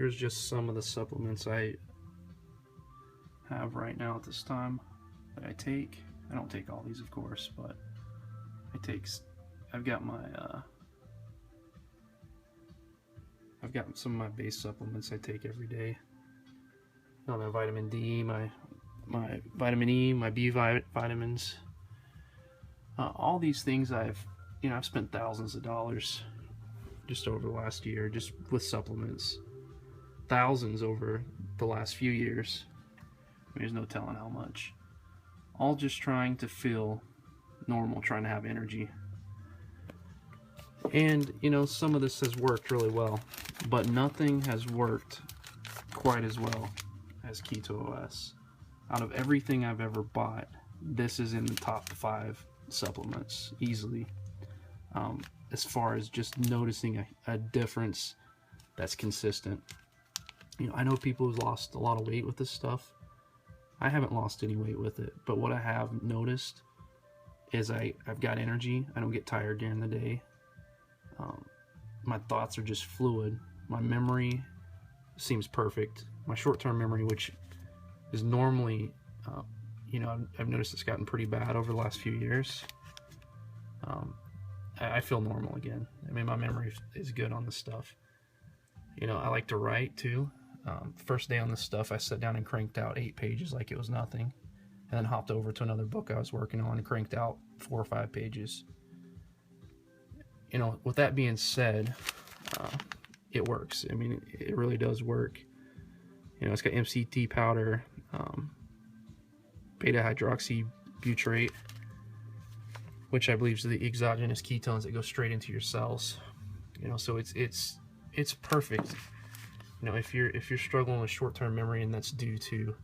Here's just some of the supplements I have right now at this time that I take. I don't take all these, of course, but I've got some of my base supplements I take every day. My vitamin D, my vitamin E, my B vitamins. All these things I've spent thousands of dollars just over the last year just with supplements. Thousands over the last few years. There's no telling how much. All just trying to feel normal, trying to have energy. And some of this has worked really well, but nothing has worked quite as well as Keto OS. Out of everything I've ever bought, this is in the top 5 supplements easily, as far as just noticing a difference that's consistent. I know people who've lost a lot of weight with this stuff. I haven't lost any weight with it, but what I have noticed is I've got energy. I don't get tired during the day. My thoughts are just fluid. My memory seems perfect. My short-term memory, which is normally, I've noticed it's gotten pretty bad over the last few years. I feel normal again. I mean, my memory is good on this stuff. I like to write too. First day on this stuff, I sat down and cranked out 8 pages like it was nothing, and then hopped over to another book I was working on and cranked out 4 or 5 pages. With that being said, it works. I mean, it really does work. It's got MCT powder, beta hydroxybutyrate, which I believe is the exogenous ketones that go straight into your cells. So it's perfect. If you're struggling with short-term memory and that's due to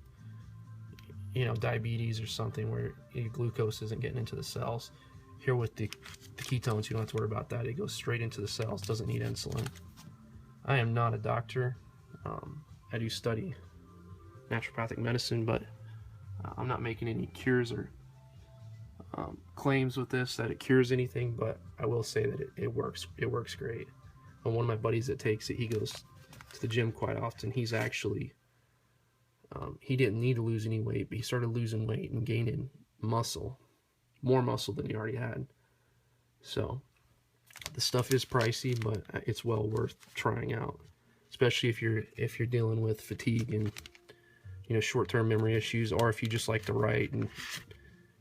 diabetes or something where your glucose isn't getting into the cells, here with the ketones, you don't have to worry about that. It goes straight into the cells, doesn't need insulin. I am not a doctor. I do study naturopathic medicine, but I'm not making any cures or claims with this that it cures anything, but I will say that it works. It works great. And one of my buddies that takes it, he goes to the gym quite often. He's actually he didn't need to lose any weight, but he started losing weight and gaining muscle, more muscle than he already had. So the stuff is pricey, but it's well worth trying out, especially if you're dealing with fatigue and short-term memory issues, or if you just like to write and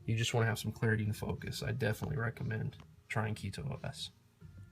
you just want to have some clarity and focus. I definitely recommend trying Keto OS.